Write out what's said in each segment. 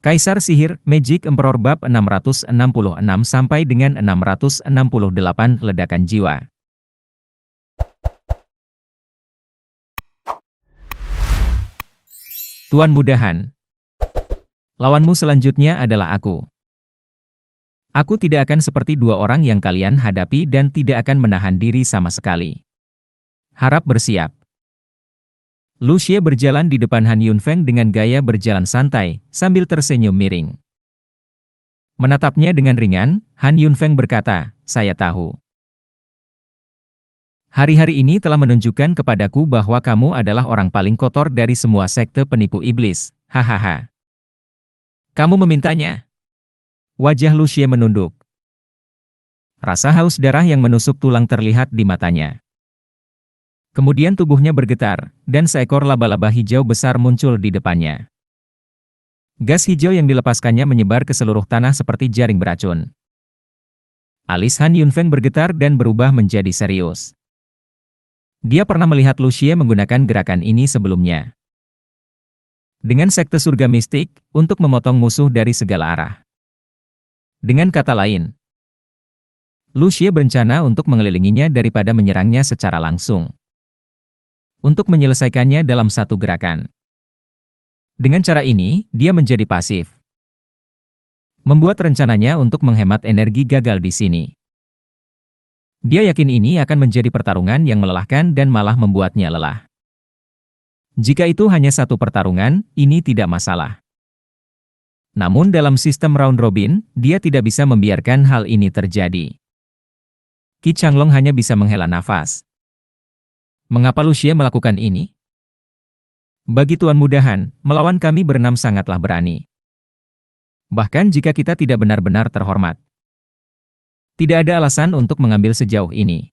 Kaisar Sihir, Magic Emperor Bab 666 sampai dengan 668 Ledakan Jiwa. Tuan Mudahan. Lawanmu selanjutnya adalah aku. Aku tidak akan seperti dua orang yang kalian hadapi dan tidak akan menahan diri sama sekali. Harap bersiap. Lu Xie berjalan di depan Han Yunfeng dengan gaya berjalan santai, sambil tersenyum miring. Menatapnya dengan ringan, Han Yunfeng berkata, "Saya tahu. Hari-hari ini telah menunjukkan kepadaku bahwa kamu adalah orang paling kotor dari semua sekte penipu iblis, hahaha." "Kamu memintanya?" Wajah Lu Xie menunduk. Rasa haus darah yang menusuk tulang terlihat di matanya. Kemudian tubuhnya bergetar, dan seekor laba-laba hijau besar muncul di depannya. Gas hijau yang dilepaskannya menyebar ke seluruh tanah seperti jaring beracun. Alis Han Yunfeng bergetar dan berubah menjadi serius. Dia pernah melihat Lu Xie menggunakan gerakan ini sebelumnya. Dengan sekte surga mistik, untuk memotong musuh dari segala arah. Dengan kata lain, Lu Xie berencana untuk mengelilinginya daripada menyerangnya secara langsung. Untuk menyelesaikannya dalam satu gerakan. Dengan cara ini, dia menjadi pasif. Membuat rencananya untuk menghemat energi gagal di sini. Dia yakin ini akan menjadi pertarungan yang melelahkan dan malah membuatnya lelah. Jika itu hanya satu pertarungan, ini tidak masalah. Namun dalam sistem round robin, dia tidak bisa membiarkan hal ini terjadi. Qi Changlong hanya bisa menghela nafas. Mengapa Lu Xie melakukan ini? Bagi Tuan Mudahan, melawan kami berenam sangatlah berani. Bahkan jika kita tidak benar-benar terhormat. Tidak ada alasan untuk mengambil sejauh ini.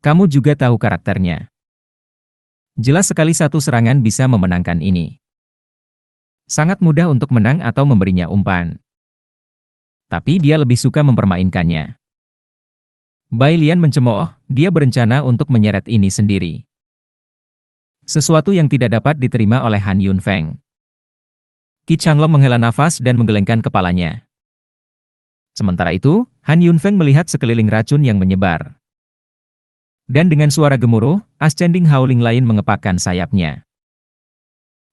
Kamu juga tahu karakternya. Jelas sekali satu serangan bisa memenangkan ini. Sangat mudah untuk menang atau memberinya umpan. Tapi dia lebih suka mempermainkannya. Bai Lian mencemooh, dia berencana untuk menyeret ini sendiri. Sesuatu yang tidak dapat diterima oleh Han Yunfeng. Qi Changlong menghela nafas dan menggelengkan kepalanya. Sementara itu, Han Yunfeng melihat sekeliling racun yang menyebar. Dan dengan suara gemuruh, Ascending Howling lain mengepakkan sayapnya.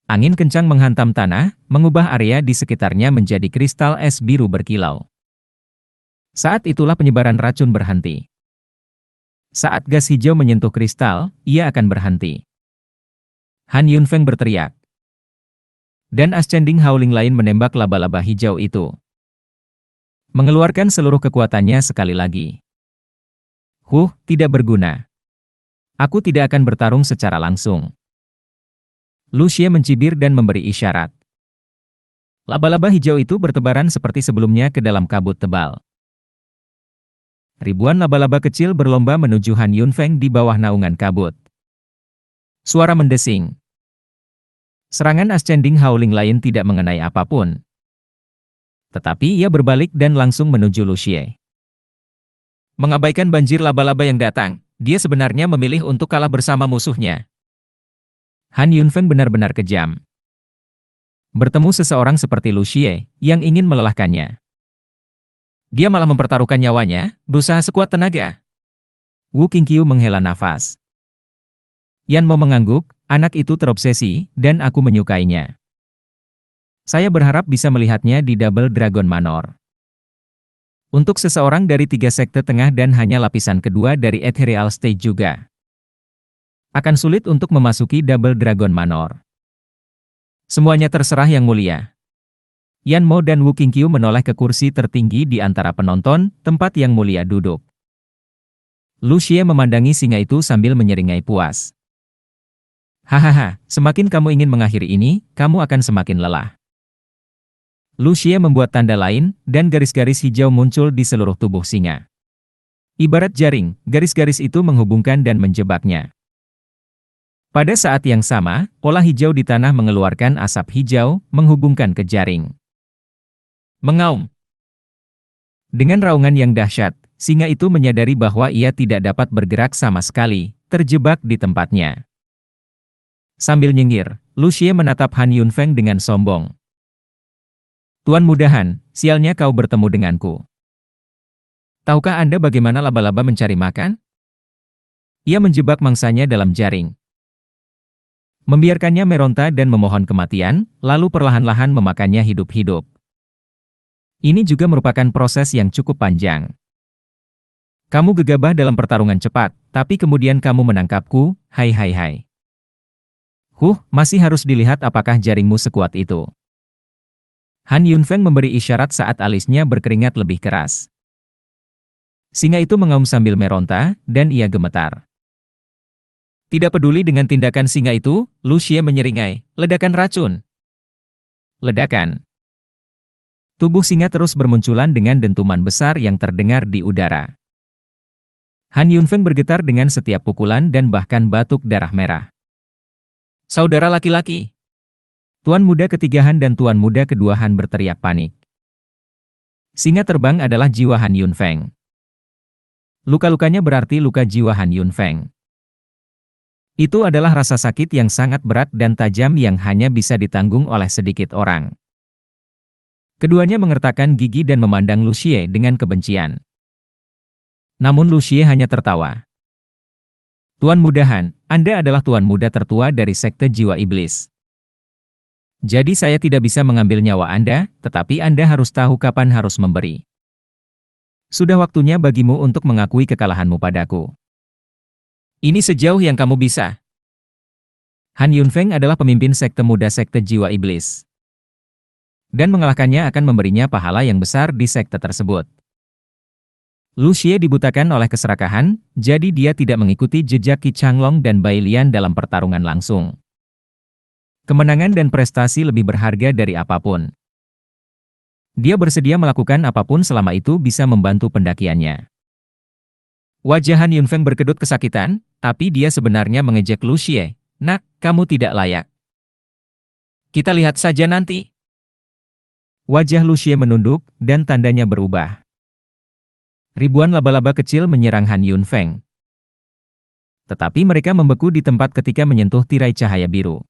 Angin kencang menghantam tanah, mengubah area di sekitarnya menjadi kristal es biru berkilau. Saat itulah penyebaran racun berhenti. Saat gas hijau menyentuh kristal, ia akan berhenti. Han Yunfeng berteriak. Dan Ascending Howling lain menembak laba-laba hijau itu. Mengeluarkan seluruh kekuatannya sekali lagi. Tidak berguna. Aku tidak akan bertarung secara langsung. Lu Xie mencibir dan memberi isyarat. Laba-laba hijau itu bertebaran seperti sebelumnya ke dalam kabut tebal. Ribuan laba-laba kecil berlomba menuju Han Yunfeng di bawah naungan kabut. Suara mendesing. Serangan Ascending Howling lain tidak mengenai apapun. Tetapi ia berbalik dan langsung menuju Lu Xie. Mengabaikan banjir laba-laba yang datang, dia sebenarnya memilih untuk kalah bersama musuhnya. Han Yunfeng benar-benar kejam. Bertemu seseorang seperti Lu Xie, yang ingin melelahkannya. Dia malah mempertaruhkan nyawanya, berusaha sekuat tenaga. Wu Qingqiu menghela nafas. Yan Mo mengangguk, anak itu terobsesi, dan aku menyukainya. Saya berharap bisa melihatnya di Double Dragon Manor. Untuk seseorang dari 3 sekte tengah dan hanya lapisan kedua dari Ethereal Stage juga. Akan sulit untuk memasuki Double Dragon Manor. Semuanya terserah Yang Mulia. Yan Mo dan Wu Qingqiu menoleh ke kursi tertinggi di antara penonton, tempat Yang Mulia duduk. Lu Xie memandangi singa itu sambil menyeringai puas. Hahaha, semakin kamu ingin mengakhiri ini, kamu akan semakin lelah. Lu Xie membuat tanda lain, dan garis-garis hijau muncul di seluruh tubuh singa. Ibarat jaring, garis-garis itu menghubungkan dan menjebaknya. Pada saat yang sama, pola hijau di tanah mengeluarkan asap hijau, menghubungkan ke jaring. Mengaum. Dengan raungan yang dahsyat, singa itu menyadari bahwa ia tidak dapat bergerak sama sekali, terjebak di tempatnya. Sambil nyengir, Lu Xie menatap Han Yunfeng dengan sombong. Tuan Mudahan, sialnya kau bertemu denganku. Tahukah Anda bagaimana laba-laba mencari makan? Ia menjebak mangsanya dalam jaring. Membiarkannya meronta dan memohon kematian, lalu perlahan-lahan memakannya hidup-hidup. Ini juga merupakan proses yang cukup panjang. Kamu gegabah dalam pertarungan cepat, tapi kemudian kamu menangkapku, hai hai hai. Masih harus dilihat apakah jaringmu sekuat itu. Han Yunfeng memberi isyarat saat alisnya berkeringat lebih keras. Singa itu mengaum sambil meronta, dan ia gemetar. Tidak peduli dengan tindakan singa itu, Lu Xie menyeringai, ledakan racun. Ledakan. Tubuh singa terus bermunculan dengan dentuman besar yang terdengar di udara. Han Yunfeng bergetar dengan setiap pukulan dan bahkan batuk darah merah. Saudara laki-laki! Tuan muda ketiga Han dan tuan muda kedua Han berteriak panik. Singa terbang adalah jiwa Han Yunfeng. Luka-lukanya berarti luka jiwa Han Yunfeng. Itu adalah rasa sakit yang sangat berat dan tajam yang hanya bisa ditanggung oleh sedikit orang. Keduanya mengertakkan gigi dan memandang Lu Xie dengan kebencian. Namun Lu Xie hanya tertawa. Tuan Mudahan, Anda adalah tuan muda tertua dari sekte jiwa iblis. Jadi saya tidak bisa mengambil nyawa Anda, tetapi Anda harus tahu kapan harus memberi. Sudah waktunya bagimu untuk mengakui kekalahanmu padaku. Ini sejauh yang kamu bisa. Han Yunfeng adalah pemimpin sekte muda sekte jiwa iblis. Dan mengalahkannya akan memberinya pahala yang besar di sekte tersebut. Lu Xie dibutakan oleh keserakahan, jadi dia tidak mengikuti jejak Qi Changlong dan Bai Lian dalam pertarungan langsung. Kemenangan dan prestasi lebih berharga dari apapun. Dia bersedia melakukan apapun selama itu bisa membantu pendakiannya. Wajah Han Yunfeng berkedut kesakitan, tapi dia sebenarnya mengejek Lu Xie. Nak, kamu tidak layak. Kita lihat saja nanti. Wajah Lu Xie menunduk, dan tandanya berubah. Ribuan laba-laba kecil menyerang Han Yunfeng. Tetapi mereka membeku di tempat ketika menyentuh tirai cahaya biru.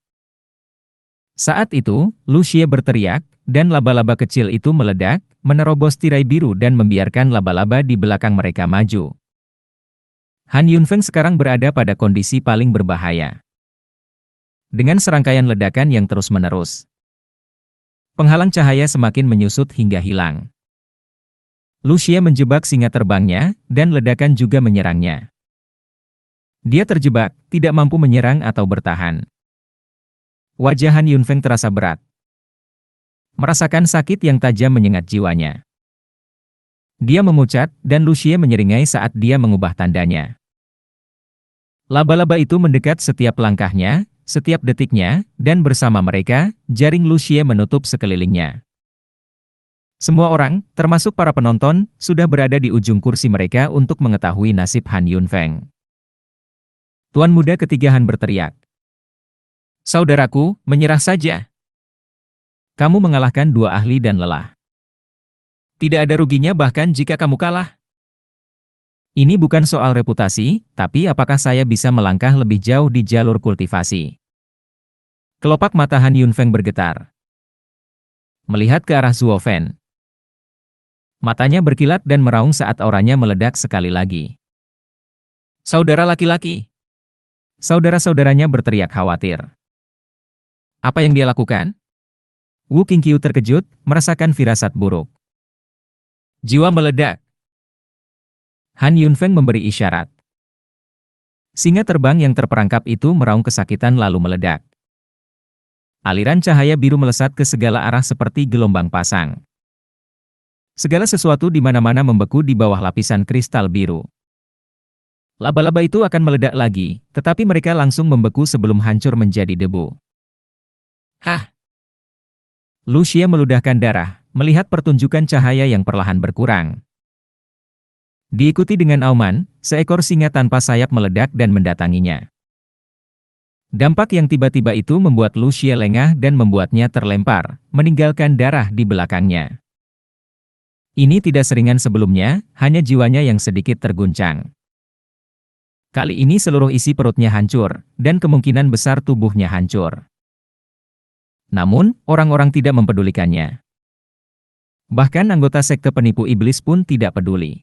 Saat itu, Lu Xie berteriak, dan laba-laba kecil itu meledak, menerobos tirai biru dan membiarkan laba-laba di belakang mereka maju. Han Yunfeng sekarang berada pada kondisi paling berbahaya. Dengan serangkaian ledakan yang terus-menerus. Penghalang cahaya semakin menyusut hingga hilang. Lu Xie menjebak singa terbangnya, dan ledakan juga menyerangnya. Dia terjebak, tidak mampu menyerang atau bertahan. Wajah Han Yunfeng terasa berat. Merasakan sakit yang tajam menyengat jiwanya. Dia memucat, dan Lu Xie menyeringai saat dia mengubah tandanya. Laba-laba itu mendekat setiap langkahnya, setiap detiknya, dan bersama mereka, jaring Lu Xie menutup sekelilingnya. Semua orang, termasuk para penonton, sudah berada di ujung kursi mereka untuk mengetahui nasib Han Yunfeng. Tuan muda ketiga Han berteriak. Saudaraku, menyerah saja. Kamu mengalahkan dua ahli dan lelah. Tidak ada ruginya bahkan jika kamu kalah. Ini bukan soal reputasi, tapi apakah saya bisa melangkah lebih jauh di jalur kultivasi? Kelopak mata Han Yunfeng bergetar. Melihat ke arah Zuo Fen. Matanya berkilat dan meraung saat auranya meledak sekali lagi. Saudara laki-laki. Saudara-saudaranya berteriak khawatir. Apa yang dia lakukan? Wu Qingqiu terkejut, merasakan firasat buruk. Jiwa meledak. Han Yunfeng memberi isyarat. Singa terbang yang terperangkap itu meraung kesakitan lalu meledak. Aliran cahaya biru melesat ke segala arah seperti gelombang pasang. Segala sesuatu di mana-mana membeku di bawah lapisan kristal biru. Laba-laba itu akan meledak lagi, tetapi mereka langsung membeku sebelum hancur menjadi debu. Hah! Lu Xie meludahkan darah, melihat pertunjukan cahaya yang perlahan berkurang. Diikuti dengan auman, seekor singa tanpa sayap meledak dan mendatanginya. Dampak yang tiba-tiba itu membuat Lu Xie lengah dan membuatnya terlempar, meninggalkan darah di belakangnya. Ini tidak seringan sebelumnya, hanya jiwanya yang sedikit terguncang. Kali ini seluruh isi perutnya hancur, dan kemungkinan besar tubuhnya hancur. Namun, orang-orang tidak mempedulikannya. Bahkan anggota sekte penipu iblis pun tidak peduli.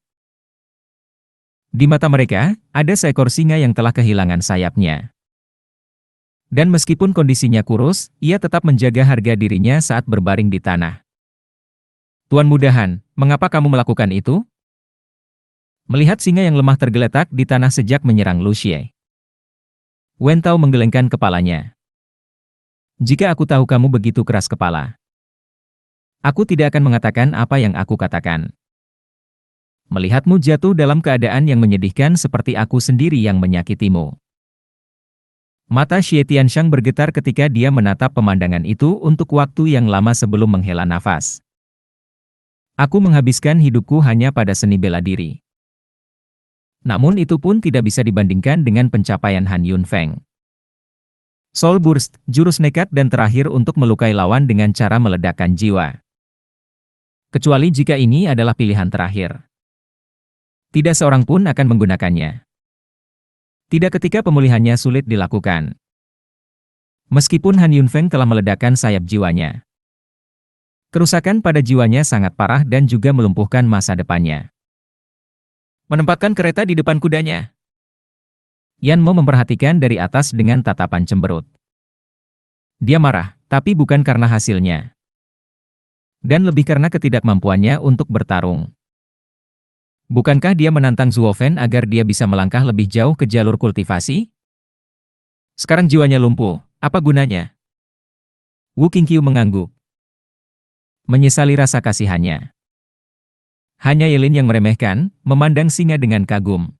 Di mata mereka, ada seekor singa yang telah kehilangan sayapnya. Dan meskipun kondisinya kurus, ia tetap menjaga harga dirinya saat berbaring di tanah. Tuan Mudahan, mengapa kamu melakukan itu? Melihat singa yang lemah tergeletak di tanah sejak menyerang Lu Xie, Wen Tao menggelengkan kepalanya. Jika aku tahu kamu begitu keras kepala, aku tidak akan mengatakan apa yang aku katakan. Melihatmu jatuh dalam keadaan yang menyedihkan seperti aku sendiri yang menyakitimu. Mata Xie Tianxiang bergetar ketika dia menatap pemandangan itu untuk waktu yang lama sebelum menghela nafas. Aku menghabiskan hidupku hanya pada seni bela diri. Namun itu pun tidak bisa dibandingkan dengan pencapaian Han Yunfeng. Soul Burst, jurus nekat dan terakhir untuk melukai lawan dengan cara meledakkan jiwa. Kecuali jika ini adalah pilihan terakhir. Tidak seorang pun akan menggunakannya. Tidak ketika pemulihannya sulit dilakukan. Meskipun Han Yunfeng telah meledakkan sayap jiwanya. Kerusakan pada jiwanya sangat parah dan juga melumpuhkan masa depannya. Menempatkan kereta di depan kudanya. Yan Mo memperhatikan dari atas dengan tatapan cemberut. Dia marah, tapi bukan karena hasilnya. Dan lebih karena ketidakmampuannya untuk bertarung. Bukankah dia menantang Zhuo Fen agar dia bisa melangkah lebih jauh ke jalur kultivasi? Sekarang jiwanya lumpuh, apa gunanya? Wu Qingqiu mengangguk. Menyesali rasa kasihannya. Hanya Yelin yang meremehkan, memandang singa dengan kagum.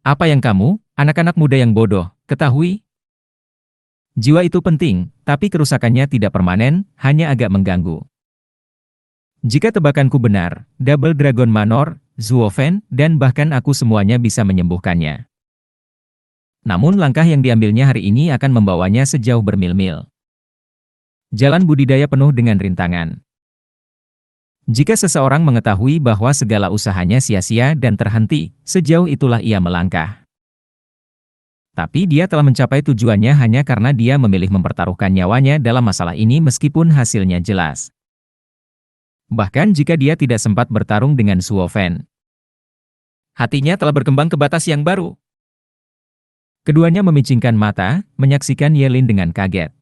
Apa yang kamu, anak-anak muda yang bodoh, ketahui? Jiwa itu penting, tapi kerusakannya tidak permanen, hanya agak mengganggu. Jika tebakanku benar, Double Dragon Manor, Zhuo Fen, dan bahkan aku semuanya bisa menyembuhkannya. Namun langkah yang diambilnya hari ini akan membawanya sejauh bermil-mil. Jalan budidaya penuh dengan rintangan. Jika seseorang mengetahui bahwa segala usahanya sia-sia dan terhenti, sejauh itulah ia melangkah. Tapi dia telah mencapai tujuannya hanya karena dia memilih mempertaruhkan nyawanya dalam masalah ini meskipun hasilnya jelas. Bahkan jika dia tidak sempat bertarung dengan Zhuo Fen. Hatinya telah berkembang ke batas yang baru. Keduanya memicingkan mata, menyaksikan Yelin dengan kaget.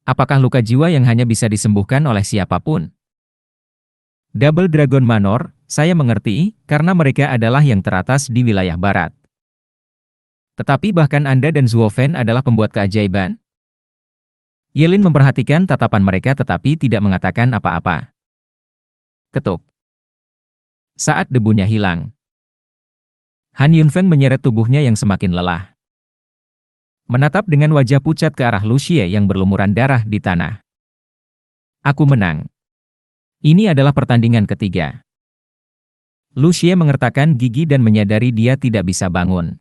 Apakah luka jiwa yang hanya bisa disembuhkan oleh siapapun? Double Dragon Manor, saya mengerti, karena mereka adalah yang teratas di wilayah barat. Tetapi bahkan Anda dan Zhuo Fen adalah pembuat keajaiban? Yelin memperhatikan tatapan mereka tetapi tidak mengatakan apa-apa. Ketuk. Saat debunya hilang, Han Yunfeng menyeret tubuhnya yang semakin lelah. Menatap dengan wajah pucat ke arah Lu Xie yang berlumuran darah di tanah. Aku menang. Ini adalah pertandingan ketiga. Lu Xie mengertakkan gigi dan menyadari dia tidak bisa bangun.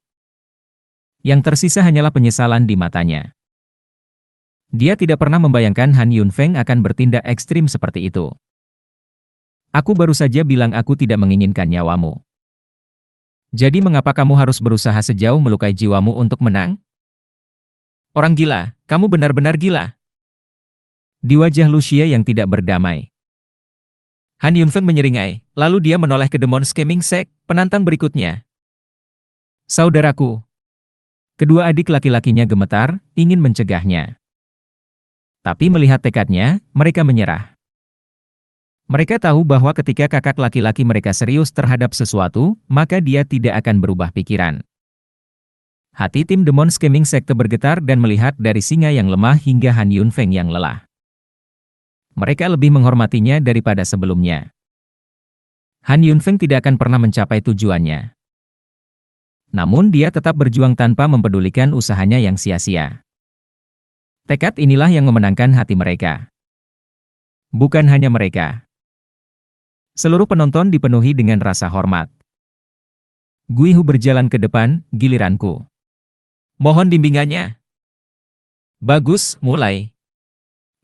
Yang tersisa hanyalah penyesalan di matanya. Dia tidak pernah membayangkan Han Yunfeng akan bertindak ekstrim seperti itu. Aku baru saja bilang aku tidak menginginkan nyawamu. Jadi mengapa kamu harus berusaha sejauh melukai jiwamu untuk menang? Orang gila, kamu benar-benar gila. Di wajah Lu Xie yang tidak berdamai, Han Yunfeng menyeringai, lalu dia menoleh ke Demon Scheming Sect, penantang berikutnya. Saudaraku. Kedua adik laki-lakinya gemetar, ingin mencegahnya. Tapi melihat tekadnya, mereka menyerah. Mereka tahu bahwa ketika kakak laki-laki mereka serius terhadap sesuatu, maka dia tidak akan berubah pikiran. Hati tim Demon Scheming Sekte bergetar dan melihat dari singa yang lemah hingga Han Yunfeng yang lelah. Mereka lebih menghormatinya daripada sebelumnya. Han Yunfeng tidak akan pernah mencapai tujuannya. Namun dia tetap berjuang tanpa mempedulikan usahanya yang sia-sia. Tekad inilah yang memenangkan hati mereka. Bukan hanya mereka. Seluruh penonton dipenuhi dengan rasa hormat. Guihu berjalan ke depan, giliranku. Mohon bimbingannya. Bagus, mulai.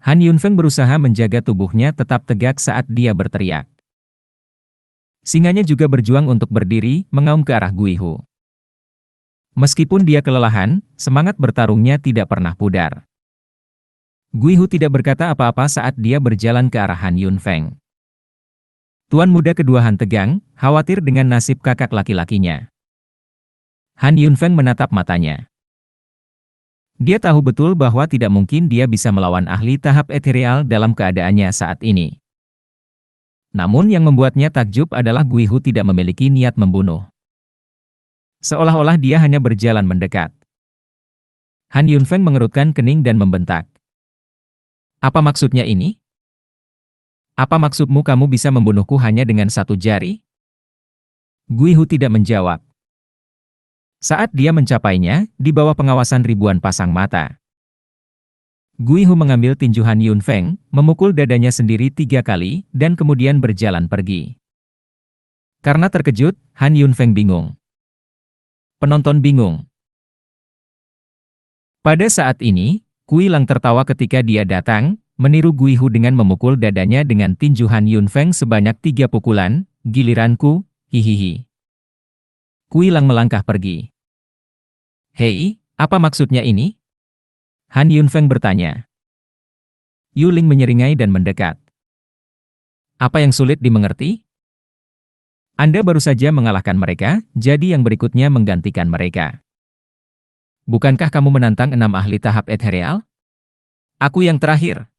Han Yunfeng berusaha menjaga tubuhnya tetap tegak saat dia berteriak. Singanya juga berjuang untuk berdiri, mengaum ke arah Guihu. Meskipun dia kelelahan, semangat bertarungnya tidak pernah pudar. Guihu tidak berkata apa-apa saat dia berjalan ke arah Han Yunfeng. Tuan muda kedua Han tegang, khawatir dengan nasib kakak laki-lakinya. Han Yunfeng menatap matanya. Dia tahu betul bahwa tidak mungkin dia bisa melawan ahli tahap ethereal dalam keadaannya saat ini. Namun yang membuatnya takjub adalah Guihu tidak memiliki niat membunuh. Seolah-olah dia hanya berjalan mendekat. Han Yunfeng mengerutkan kening dan membentak. Apa maksudnya ini? Apa maksudmu kamu bisa membunuhku hanya dengan satu jari? Guihu tidak menjawab. Saat dia mencapainya, di bawah pengawasan ribuan pasang mata. Guihu mengambil tinju Han Yunfeng, memukul dadanya sendiri 3 kali, dan kemudian berjalan pergi. Karena terkejut, Han Yunfeng bingung. Penonton bingung. Pada saat ini, Kui Lang tertawa ketika dia datang, meniru Guihu dengan memukul dadanya dengan tinju Han Yunfeng sebanyak 3 pukulan, giliranku, hihihi. Kui Lang melangkah pergi. Hei, apa maksudnya ini? Han Yunfeng bertanya. Yu Ling menyeringai dan mendekat. Apa yang sulit dimengerti? Anda baru saja mengalahkan mereka, jadi yang berikutnya menggantikan mereka. Bukankah kamu menantang 6 ahli tahap ethereal? Aku yang terakhir.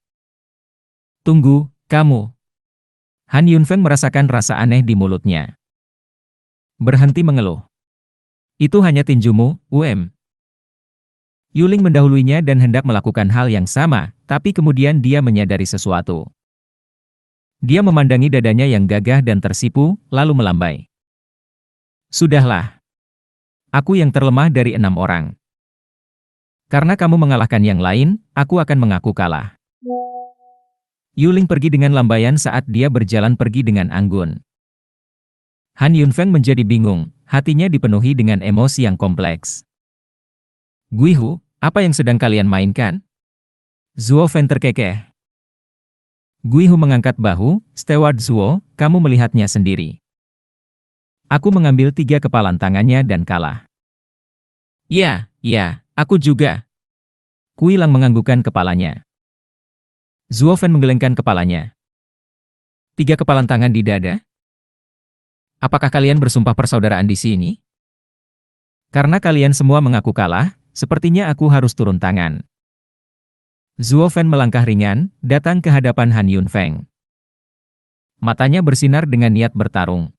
Tunggu, kamu. Han Yunfeng merasakan rasa aneh di mulutnya. Berhenti mengeluh. Itu hanya tinjumu, UM. Yuling mendahuluinya dan hendak melakukan hal yang sama, tapi kemudian dia menyadari sesuatu. Dia memandangi dadanya yang gagah dan tersipu, lalu melambai. Sudahlah. Aku yang terlemah dari 6 orang. Karena kamu mengalahkan yang lain, aku akan mengaku kalah. Yuling pergi dengan lambaian saat dia berjalan pergi dengan anggun. Han Yunfeng menjadi bingung, hatinya dipenuhi dengan emosi yang kompleks. Guihu, apa yang sedang kalian mainkan? Zuo Fen terkekeh. Guihu mengangkat bahu, Steward Zuo, kamu melihatnya sendiri. Aku mengambil 3 kepalan tangannya dan kalah. Ya, aku juga. Kui Lang menganggukkan kepalanya. Zuo Fen menggelengkan kepalanya. 3 kepalan tangan di dada? Apakah kalian bersumpah persaudaraan di sini? Karena kalian semua mengaku kalah, sepertinya aku harus turun tangan. Zuo Fen melangkah ringan, datang ke hadapan Han Yunfeng. Matanya bersinar dengan niat bertarung.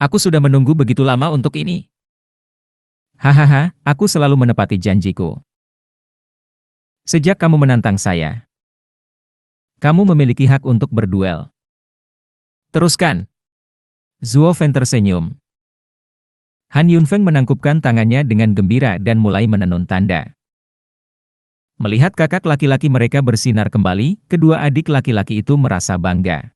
Aku sudah menunggu begitu lama untuk ini. Hahaha, aku selalu menepati janjiku. Sejak kamu menantang saya, kamu memiliki hak untuk berduel. Teruskan. Zuo Fen tersenyum. Han Yunfeng menangkupkan tangannya dengan gembira dan mulai menenun tanda. Melihat kakak laki-laki mereka bersinar kembali, kedua adik laki-laki itu merasa bangga.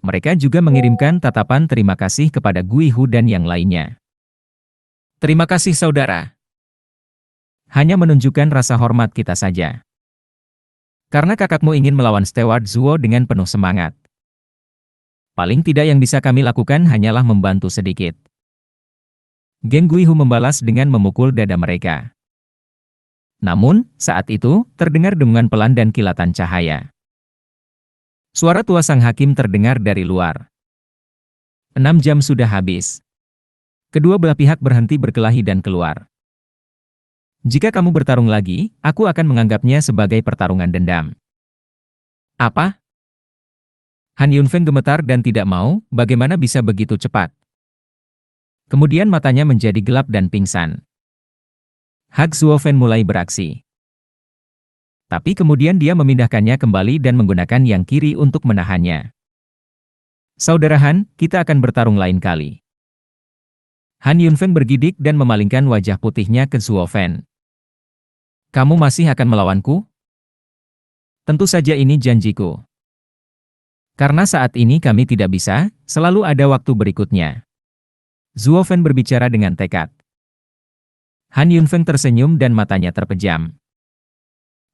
Mereka juga mengirimkan tatapan terima kasih kepada Guihu dan yang lainnya. Terima kasih saudara. Hanya menunjukkan rasa hormat kita saja. Karena kakakmu ingin melawan Steward Zuo dengan penuh semangat. Paling tidak yang bisa kami lakukan hanyalah membantu sedikit. Geng Guihu membalas dengan memukul dada mereka. Namun, saat itu, terdengar dengungan pelan dan kilatan cahaya. Suara tua sang hakim terdengar dari luar. 6 jam sudah habis. Kedua belah pihak berhenti berkelahi dan keluar. Jika kamu bertarung lagi, aku akan menganggapnya sebagai pertarungan dendam. Apa? Han Yunfeng gemetar dan tidak mau, bagaimana bisa begitu cepat. Kemudian matanya menjadi gelap dan pingsan. Hak Zuo Fen mulai beraksi. Tapi kemudian dia memindahkannya kembali dan menggunakan yang kiri untuk menahannya. Saudara Han, kita akan bertarung lain kali. Han Yunfeng bergidik dan memalingkan wajah putihnya ke Zuo Fen. Kamu masih akan melawanku? Tentu saja ini janjiku. Karena saat ini kami tidak bisa, selalu ada waktu berikutnya. Zuo Fen berbicara dengan tekad. Han Yunfeng tersenyum dan matanya terpejam.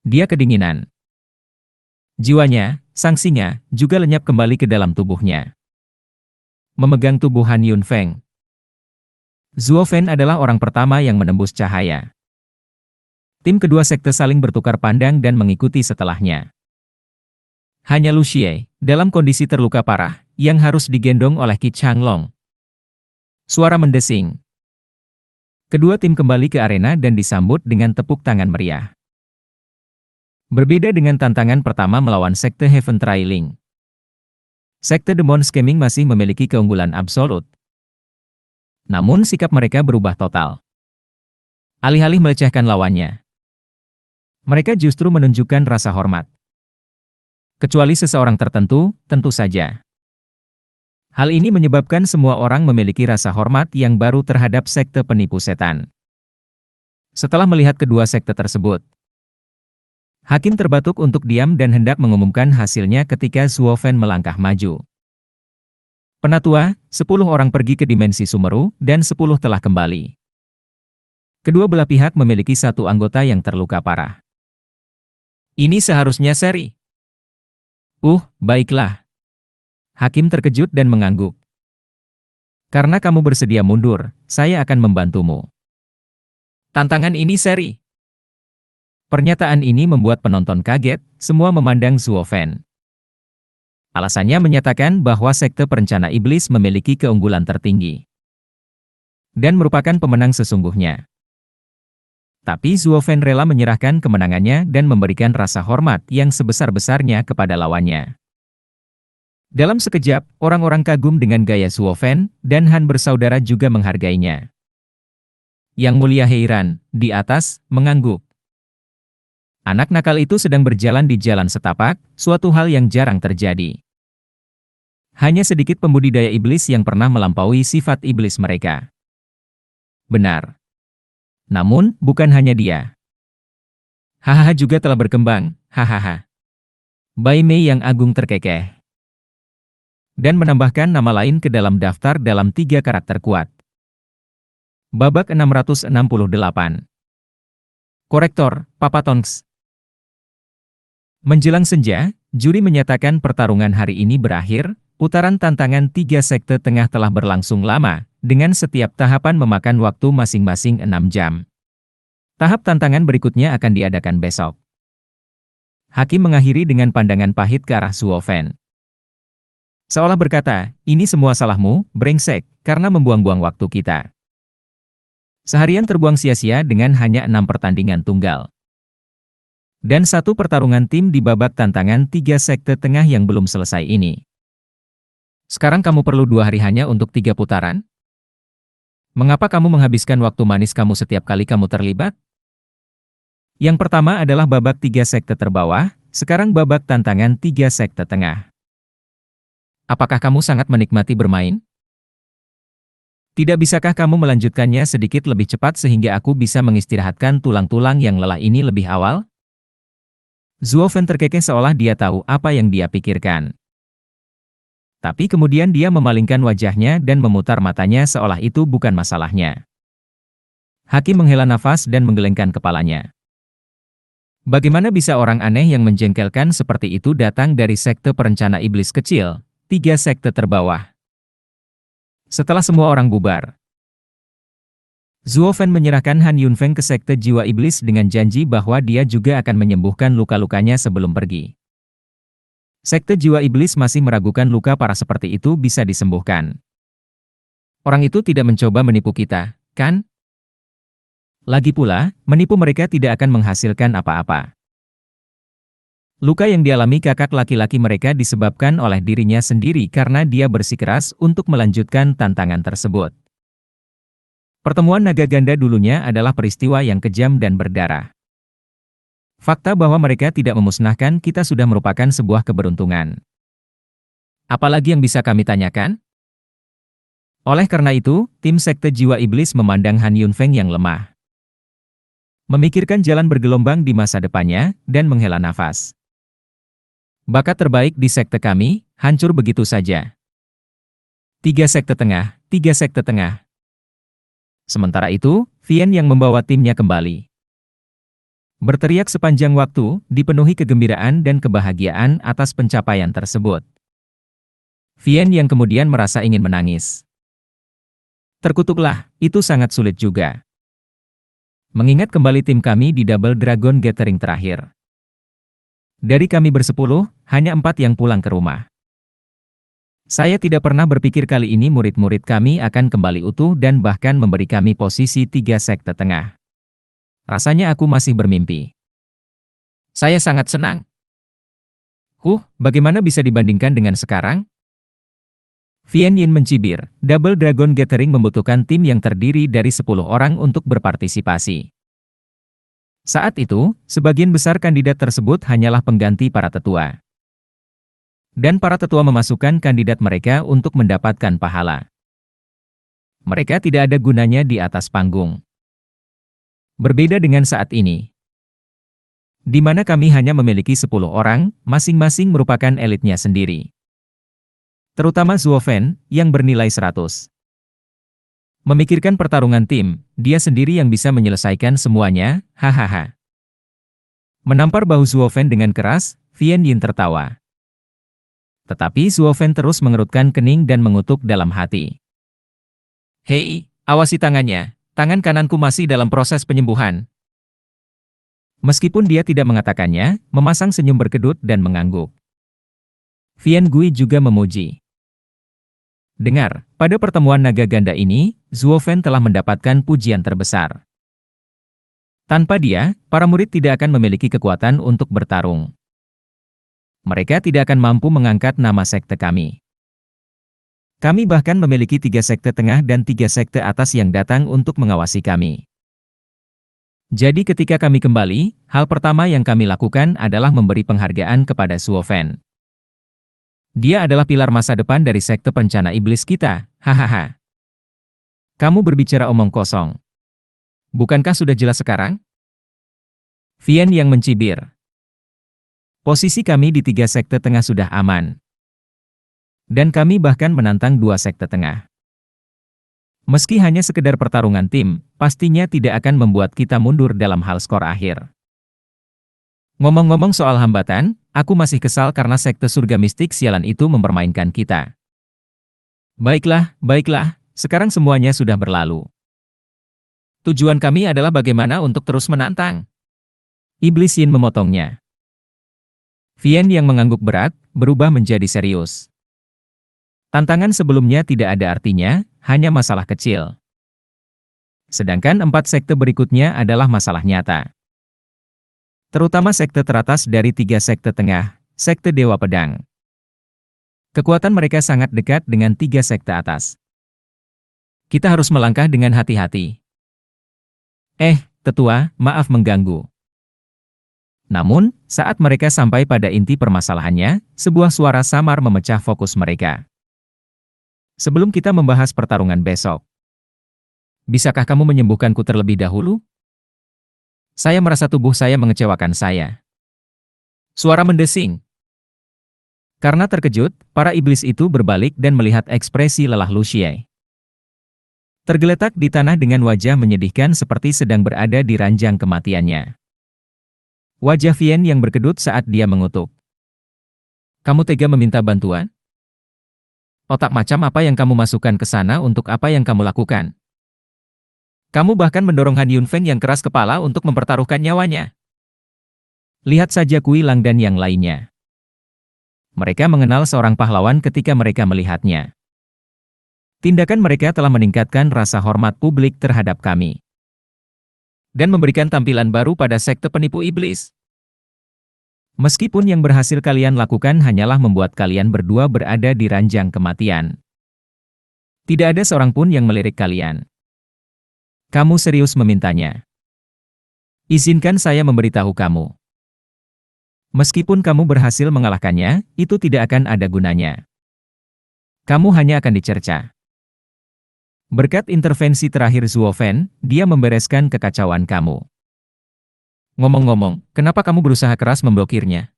Dia kedinginan. Jiwanya, sang singa, juga lenyap kembali ke dalam tubuhnya. Memegang tubuh Han Yunfeng. Zuo Fen adalah orang pertama yang menembus cahaya. Tim kedua sekte saling bertukar pandang dan mengikuti setelahnya. Hanya Lu Xie, dalam kondisi terluka parah, yang harus digendong oleh Qi Changlong. Suara mendesing. Kedua tim kembali ke arena dan disambut dengan tepuk tangan meriah. Berbeda dengan tantangan pertama melawan Sekte Heaven Trailing, Sekte Demon Scheming masih memiliki keunggulan absolut. Namun sikap mereka berubah total. Alih-alih melecehkan lawannya, mereka justru menunjukkan rasa hormat. Kecuali seseorang tertentu, tentu saja. Hal ini menyebabkan semua orang memiliki rasa hormat yang baru terhadap sekte penipu setan. Setelah melihat kedua sekte tersebut, hakim terbatuk untuk diam dan hendak mengumumkan hasilnya ketika Zuo Fan melangkah maju. Penatua, 10 orang pergi ke dimensi Sumeru, dan 10 telah kembali. Kedua belah pihak memiliki satu anggota yang terluka parah. Ini seharusnya seri. Baiklah. Hakim terkejut dan mengangguk. Karena kamu bersedia mundur, saya akan membantumu. Tantangan ini seri. Pernyataan ini membuat penonton kaget, semua memandang Zuo Fan. Alasannya menyatakan bahwa sekte perencana iblis memiliki keunggulan tertinggi dan merupakan pemenang sesungguhnya. Tapi Zuo Fan rela menyerahkan kemenangannya dan memberikan rasa hormat yang sebesar-besarnya kepada lawannya. Dalam sekejap, orang-orang kagum dengan gaya Zuo Fan, dan Han bersaudara juga menghargainya. Yang Mulia heran, di atas, mengangguk. Anak nakal itu sedang berjalan di jalan setapak, suatu hal yang jarang terjadi. Hanya sedikit pembudidaya iblis yang pernah melampaui sifat iblis mereka. Benar. Namun, bukan hanya dia. Hahaha juga telah berkembang, hahaha. Bai Mei yang agung terkekeh. Dan menambahkan nama lain ke dalam daftar dalam 3 karakter kuat. Babak 668. Korektor, Papa Tonks. Menjelang senja, juri menyatakan pertarungan hari ini berakhir. Putaran tantangan 3 sekte tengah telah berlangsung lama, dengan setiap tahapan memakan waktu masing-masing 6 jam. Tahap tantangan berikutnya akan diadakan besok. Hakim mengakhiri dengan pandangan pahit ke arah Zuo Fan. Seolah berkata, ini semua salahmu, brengsek, karena membuang-buang waktu kita. Seharian terbuang sia-sia dengan hanya 6 pertandingan tunggal. Dan 1 pertarungan tim di babak tantangan 3 sekte tengah yang belum selesai ini. Sekarang kamu perlu 2 hari hanya untuk 3 putaran? Mengapa kamu menghabiskan waktu manis kamu setiap kali kamu terlibat? Yang pertama adalah babak 3 sekte terbawah, sekarang babak tantangan 3 sekte tengah. Apakah kamu sangat menikmati bermain? Tidak bisakah kamu melanjutkannya sedikit lebih cepat sehingga aku bisa mengistirahatkan tulang-tulang yang lelah ini lebih awal? Zuo Fan terkekeh seolah dia tahu apa yang dia pikirkan. Tapi kemudian dia memalingkan wajahnya dan memutar matanya seolah itu bukan masalahnya. Hakim menghela nafas dan menggelengkan kepalanya. Bagaimana bisa orang aneh yang menjengkelkan seperti itu datang dari sekte perencana iblis kecil? 3 sekte terbawah. Setelah semua orang bubar, Zuo Fan menyerahkan Han Yunfeng ke sekte jiwa iblis dengan janji bahwa dia juga akan menyembuhkan luka-lukanya sebelum pergi. Sekte jiwa iblis masih meragukan luka parah seperti itu bisa disembuhkan. Orang itu tidak mencoba menipu kita, kan? Lagi pula, menipu mereka tidak akan menghasilkan apa-apa. Luka yang dialami kakak laki-laki mereka disebabkan oleh dirinya sendiri karena dia bersikeras untuk melanjutkan tantangan tersebut. Pertemuan naga ganda dulunya adalah peristiwa yang kejam dan berdarah. Fakta bahwa mereka tidak memusnahkan kita sudah merupakan sebuah keberuntungan. Apalagi yang bisa kami tanyakan? Oleh karena itu, tim sekte jiwa iblis memandang Han Yunfeng yang lemah. Memikirkan jalan bergelombang di masa depannya, dan menghela nafas. Bakat terbaik di sekte kami, hancur begitu saja. 3 sekte tengah, 3 sekte tengah. Sementara itu, Vian yang membawa timnya kembali. Berteriak sepanjang waktu, dipenuhi kegembiraan dan kebahagiaan atas pencapaian tersebut. Vian yang kemudian merasa ingin menangis. Terkutuklah, itu sangat sulit juga. Mengingat kembali tim kami di Double Dragon Gathering terakhir. Dari kami bersepuluh, hanya 4 yang pulang ke rumah. Saya tidak pernah berpikir kali ini murid-murid kami akan kembali utuh dan bahkan memberi kami posisi 3 sekte tengah. Rasanya aku masih bermimpi. Saya sangat senang. Bagaimana bisa dibandingkan dengan sekarang? Vian Yin mencibir, Double Dragon Gathering membutuhkan tim yang terdiri dari 10 orang untuk berpartisipasi. Saat itu, sebagian besar kandidat tersebut hanyalah pengganti para tetua. Dan para tetua memasukkan kandidat mereka untuk mendapatkan pahala. Mereka tidak ada gunanya di atas panggung. Berbeda dengan saat ini, di mana kami hanya memiliki 10 orang, masing-masing merupakan elitnya sendiri. Terutama Zhuo Fan, yang bernilai 100. Memikirkan pertarungan tim, dia sendiri yang bisa menyelesaikan semuanya, hahaha. Menampar bahu Zhuo Fan dengan keras, Vian Yin tertawa. Tetapi Zhuo Fan terus mengerutkan kening dan mengutuk dalam hati. Hei, awasi tangannya, tangan kananku masih dalam proses penyembuhan. Meskipun dia tidak mengatakannya, memasang senyum berkedut dan mengangguk. Vian Gui juga memuji. Dengar, pada pertemuan naga ganda ini, Zhuo Fan telah mendapatkan pujian terbesar. Tanpa dia, para murid tidak akan memiliki kekuatan untuk bertarung. Mereka tidak akan mampu mengangkat nama sekte kami. Kami bahkan memiliki 3 sekte tengah dan 3 sekte atas yang datang untuk mengawasi kami. Jadi ketika kami kembali, hal pertama yang kami lakukan adalah memberi penghargaan kepada Zhuo Fan. Dia adalah pilar masa depan dari sekte perencana iblis kita, hahaha. Kamu berbicara omong kosong. Bukankah sudah jelas sekarang? Vian yang mencibir. Posisi kami di 3 sekte tengah sudah aman. Dan kami bahkan menantang 2 sekte tengah. Meski hanya sekedar pertarungan tim, pastinya tidak akan membuat kita mundur dalam hal skor akhir. Ngomong-ngomong soal hambatan, aku masih kesal karena sekte surga mistik sialan itu mempermainkan kita. Baiklah, sekarang semuanya sudah berlalu. Tujuan kami adalah bagaimana untuk terus menantang. Iblis Yin memotongnya. Vian yang mengangguk berat, berubah menjadi serius. Tantangan sebelumnya tidak ada artinya, hanya masalah kecil. Sedangkan 4 sekte berikutnya adalah masalah nyata. Terutama sekte teratas dari 3 sekte tengah, sekte Dewa Pedang. Kekuatan mereka sangat dekat dengan 3 sekte atas. Kita harus melangkah dengan hati-hati. Tetua, maaf mengganggu. Namun, saat mereka sampai pada inti permasalahannya, sebuah suara samar memecah fokus mereka. Sebelum kita membahas pertarungan besok, bisakah kamu menyembuhkanku terlebih dahulu? Saya merasa tubuh saya mengecewakan saya. Suara mendesing. Karena terkejut, para iblis itu berbalik dan melihat ekspresi lelah Lu Xie. Tergeletak di tanah dengan wajah menyedihkan seperti sedang berada di ranjang kematiannya. Wajah Vian yang berkedut saat dia mengutuk. Kamu tega meminta bantuan? Otak macam apa yang kamu masukkan ke sana untuk apa yang kamu lakukan? Kamu bahkan mendorong Han Yunfeng yang keras kepala untuk mempertaruhkan nyawanya. Lihat saja Kui Lang dan yang lainnya. Mereka mengenal seorang pahlawan ketika mereka melihatnya. Tindakan mereka telah meningkatkan rasa hormat publik terhadap kami. Dan memberikan tampilan baru pada sekte penipu iblis. Meskipun yang berhasil kalian lakukan hanyalah membuat kalian berdua berada di ranjang kematian. Tidak ada seorang pun yang melirik kalian. Kamu serius memintanya? Izinkan saya memberitahu kamu. Meskipun kamu berhasil mengalahkannya, itu tidak akan ada gunanya. Kamu hanya akan dicerca. Berkat intervensi terakhir Zhuo Fan, dia membereskan kekacauan kamu. Ngomong-ngomong, kenapa kamu berusaha keras memblokirnya?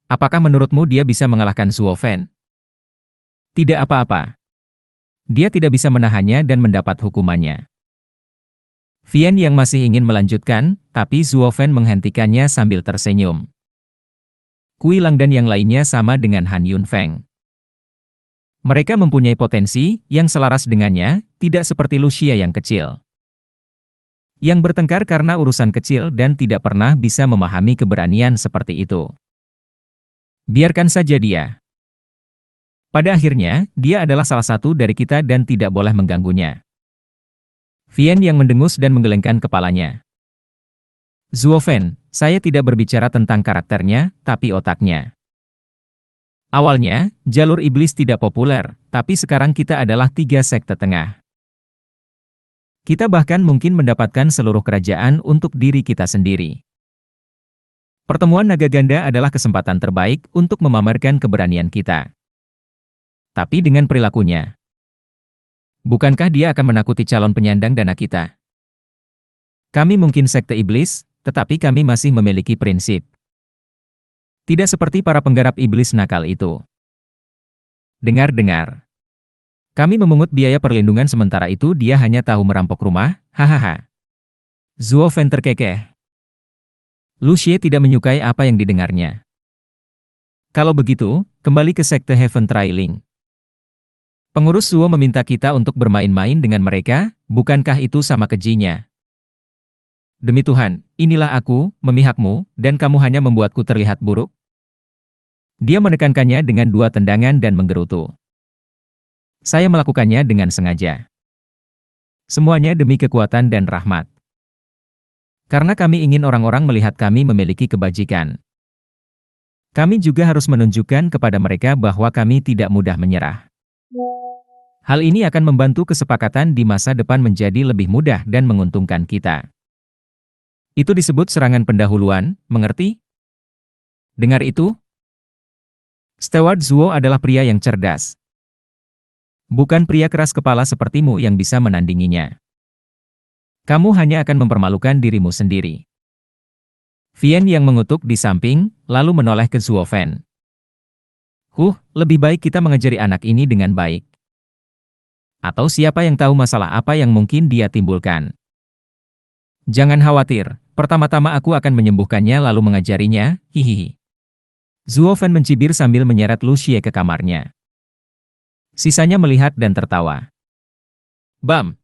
Apakah menurutmu dia bisa mengalahkan Zhuo Fan? Tidak apa-apa. Dia tidak bisa menahannya dan mendapat hukumannya. Vian yang masih ingin melanjutkan, tapi Zhuo Fan menghentikannya sambil tersenyum. Kui Lang dan yang lainnya sama dengan Han Yunfeng. Mereka mempunyai potensi yang selaras dengannya, tidak seperti Lu Xie yang kecil. Yang bertengkar karena urusan kecil dan tidak pernah bisa memahami keberanian seperti itu. Biarkan saja dia. Pada akhirnya, dia adalah salah satu dari kita dan tidak boleh mengganggunya. Vian yang mendengus dan menggelengkan kepalanya. Zuofen, saya tidak berbicara tentang karakternya, tapi otaknya. Awalnya, jalur iblis tidak populer, tapi sekarang kita adalah 3 sekte tengah. Kita bahkan mungkin mendapatkan seluruh kerajaan untuk diri kita sendiri. Pertemuan naga ganda adalah kesempatan terbaik untuk memamerkan keberanian kita. Tapi dengan perilakunya. Bukankah dia akan menakuti calon penyandang dana kita? Kami mungkin sekte iblis, tetapi kami masih memiliki prinsip. Tidak seperti para penggarap iblis nakal itu. Dengar-dengar. Kami memungut biaya perlindungan sementara itu dia hanya tahu merampok rumah, hahaha. Zuofen terkekeh. Lu Xie tidak menyukai apa yang didengarnya. Kalau begitu, kembali ke sekte Heaven Trailing. Pengurus Zuo meminta kita untuk bermain-main dengan mereka, bukankah itu sama kejinya? Demi Tuhan, inilah aku, memihakmu, dan kamu hanya membuatku terlihat buruk? Dia menekankannya dengan 2 tendangan dan menggerutu. Saya melakukannya dengan sengaja. Semuanya demi kekuatan dan rahmat. Karena kami ingin orang-orang melihat kami memiliki kebajikan. Kami juga harus menunjukkan kepada mereka bahwa kami tidak mudah menyerah. Hal ini akan membantu kesepakatan di masa depan menjadi lebih mudah dan menguntungkan kita. Itu disebut serangan pendahuluan, mengerti? Dengar itu? Steward Zuo adalah pria yang cerdas. Bukan pria keras kepala sepertimu yang bisa menandinginya. Kamu hanya akan mempermalukan dirimu sendiri. Vian yang mengutuk di samping, lalu menoleh ke Zuofen. Lebih baik kita mengajari anak ini dengan baik. Atau siapa yang tahu masalah apa yang mungkin dia timbulkan. Jangan khawatir, pertama-tama aku akan menyembuhkannya lalu mengajarinya, hihihi. Zuofen mencibir sambil menyeret Lu Xie ke kamarnya. Sisanya melihat dan tertawa. Bam!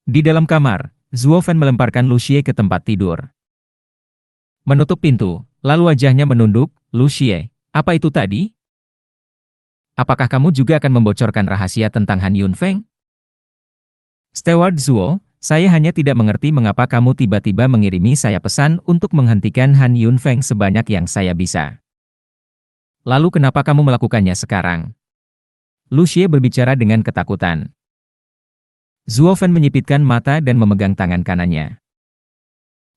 Di dalam kamar, Zuofen melemparkan Lu Xie ke tempat tidur. Menutup pintu, lalu wajahnya menunduk, Lu Xie, apa itu tadi? Apakah kamu juga akan membocorkan rahasia tentang Han Yunfeng? Steward Zuo, saya hanya tidak mengerti mengapa kamu tiba-tiba mengirimi saya pesan untuk menghentikan Han Yunfeng sebanyak yang saya bisa. Lalu kenapa kamu melakukannya sekarang? Lu Xie berbicara dengan ketakutan. Zuofen menyipitkan mata dan memegang tangan kanannya.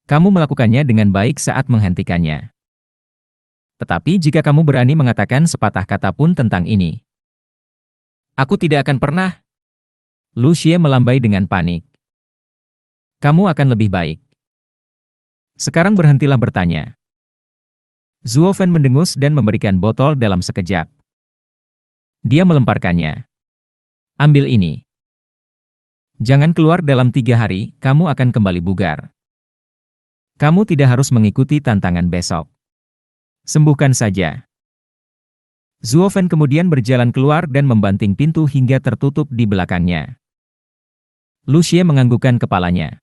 Kamu melakukannya dengan baik saat menghentikannya. Tetapi jika kamu berani mengatakan sepatah kata pun tentang ini, aku tidak akan pernah. Lu Xie melambai dengan panik. Kamu akan lebih baik. Sekarang berhentilah bertanya. Zuofen mendengus dan memberikan botol dalam sekejap. Dia melemparkannya. Ambil ini. Jangan keluar dalam 3 hari, kamu akan kembali bugar. Kamu tidak harus mengikuti tantangan besok. Sembuhkan saja. Zuofen kemudian berjalan keluar dan membanting pintu hingga tertutup di belakangnya. Lu Xie menganggukkan kepalanya.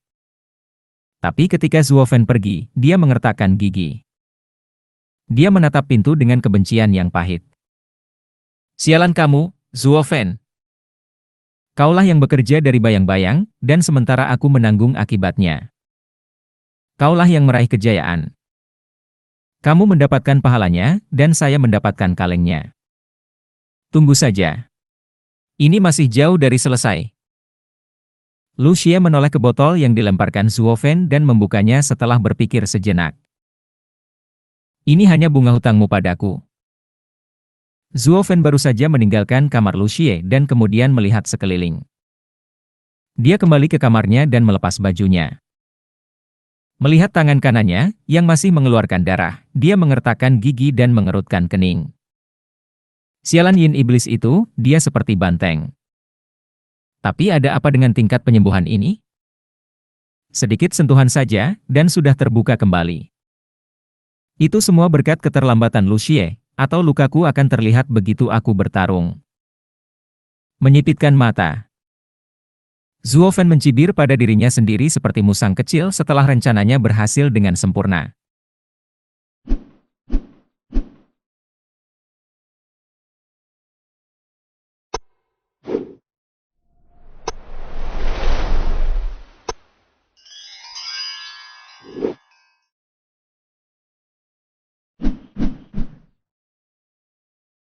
Tapi ketika Zuofen pergi, dia mengertakkan gigi. Dia menatap pintu dengan kebencian yang pahit. Sialan kamu, Zuofen. Kaulah yang bekerja dari bayang-bayang, dan sementara aku menanggung akibatnya. Kaulah yang meraih kejayaan. Kamu mendapatkan pahalanya, dan saya mendapatkan kalengnya. Tunggu saja. Ini masih jauh dari selesai. Lu Xie menoleh ke botol yang dilemparkan Zuofen dan membukanya setelah berpikir sejenak. Ini hanya bunga hutangmu padaku. Zuofen baru saja meninggalkan kamar Lu Xie dan kemudian melihat sekeliling. Dia kembali ke kamarnya dan melepas bajunya. Melihat tangan kanannya, yang masih mengeluarkan darah, dia mengertakkan gigi dan mengerutkan kening. Sialan yin iblis itu, dia seperti banteng. Tapi ada apa dengan tingkat penyembuhan ini? Sedikit sentuhan saja, dan sudah terbuka kembali. Itu semua berkat keterlambatan Lu Xie, atau lukaku akan terlihat begitu aku bertarung. Menyipitkan mata. Zuo Fen mencibir pada dirinya sendiri seperti musang kecil setelah rencananya berhasil dengan sempurna.